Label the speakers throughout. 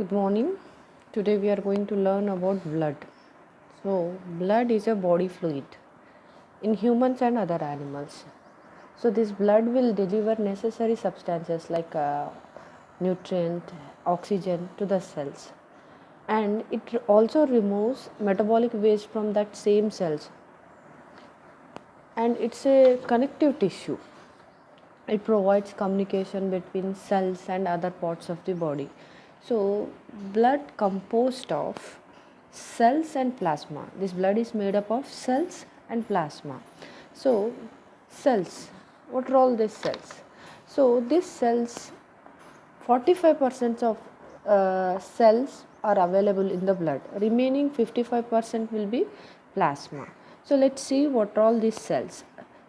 Speaker 1: Good morning. Today we are going to learn about blood. So, blood is a body fluid in humans and other animals. So, this blood will deliver necessary substances like nutrient, oxygen to the cells, and it also removes metabolic waste from that same cells. And it's a connective tissue. It provides communication between cells and other parts of the body. So blood composed of cells and plasma. This blood is made up of cells and plasma. So cells, what are all these cells? So these cells, 45% of cells are available in the blood, remaining 55% will be plasma. So let's see what are all these cells.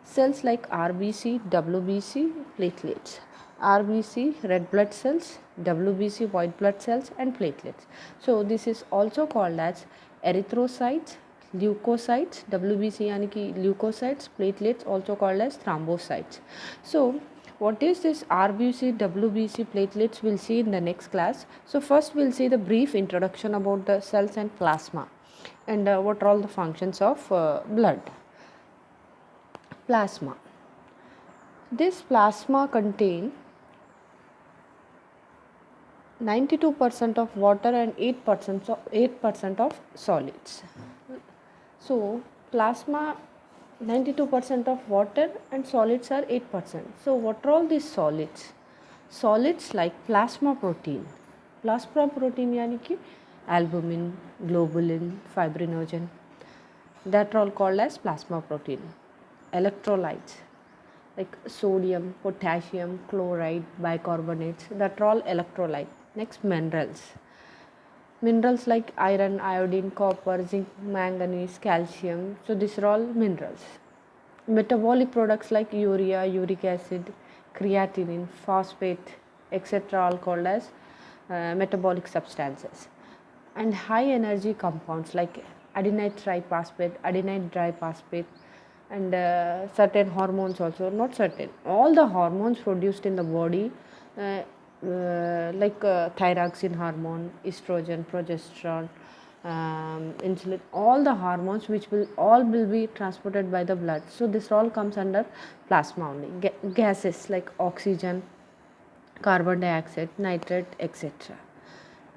Speaker 1: Cells like RBC, WBC, platelets. RBC, red blood cells, WBC, white blood cells, and platelets. So this is also called as erythrocytes, leukocytes. WBC यानी कि leukocytes, platelets also called as thrombocytes. So what is this RBC, WBC, platelets? We'll see in the next class. So first we'll see the brief introduction about the cells and plasma and what are all the functions of blood. Plasma. This plasma contain 92% of water and 8% of solids. So plasma, 92% of water and solids are 8%. So what are all these solids? Solids like plasma protein. Plasma protein यानी कि albumin, globulin, fibrinogen, that are all called as plasma protein. Electrolytes like sodium, potassium, chloride, bicarbonates, that are all electrolyte. Next, minerals. Minerals like iron, iodine, copper, zinc, manganese, calcium. So these are all minerals. Metabolic products like urea, uric acid, creatinine, phosphate, etc. all called as metabolic substances. And high energy compounds like adenine triphosphate, adenine diphosphate, and certain hormones also, not certain, all the hormones produced in the body like thyroxine hormone, estrogen, progesterone, insulin, all the hormones which will be transported by the blood. So this all comes under plasma only. Gases like oxygen, carbon dioxide, nitrate, etc.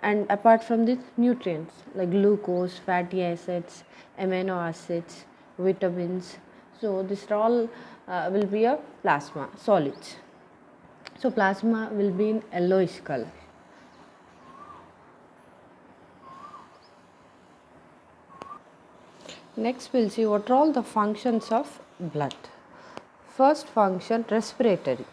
Speaker 1: And apart from this, nutrients like glucose, fatty acids, amino acids, vitamins. So this all will be a plasma solids. So plasma will be in yellowish color. Next we'll see what are all the functions of blood. First function, respiratory.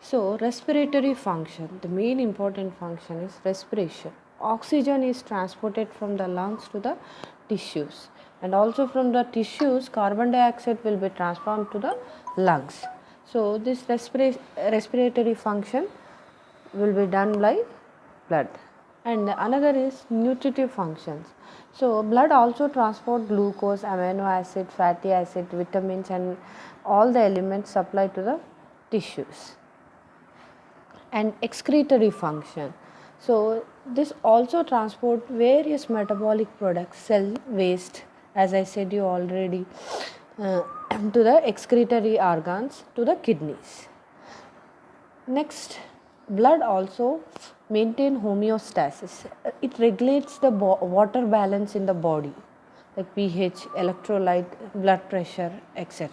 Speaker 1: So respiratory function, the main important function is respiration. Oxygen is transported from the lungs to the tissues, and also from the tissues carbon dioxide will be transformed to the lungs. So this respiratory function will be done by blood. And another is nutritive functions. So blood also transport glucose, amino acid, fatty acid, vitamins, and all the elements supplied to the tissues. And excretory function. So this also transport various metabolic products, cell waste, as I said you already, to the excretory organs, to the kidneys. Next, blood also maintain homeostasis. It regulates the water balance in the body, like pH, electrolyte, blood pressure, etc.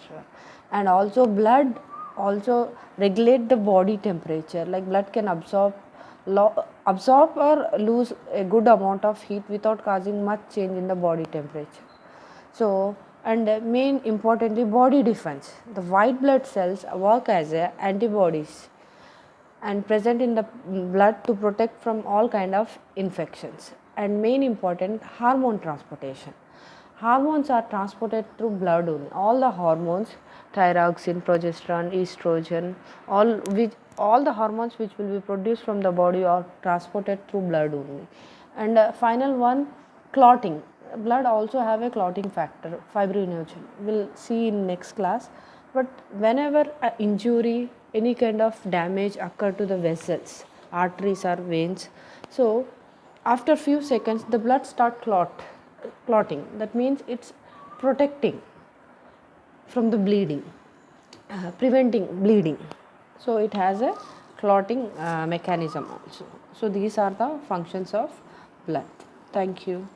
Speaker 1: And also blood also regulate the body temperature, like blood can absorb or lose a good amount of heat without causing much change in the body temperature. So, and main importantly, body defense. The white blood cells work as antibodies and present in the blood to protect from all kind of infections. And main important, hormone transportation. Hormones are transported through blood only. All the hormones, thyroxine, progesterone, estrogen, all the hormones which will be produced from the body are transported through blood only. And final one, clotting. Blood also have a clotting factor, fibrinogen. We'll see in next class. But whenever an injury, any kind of damage occur to the vessels, arteries or veins, so After few seconds, the blood start clotting. That means it's protecting from the bleeding, preventing bleeding. So it has a clotting mechanism also. So these are the functions of blood. Thank you.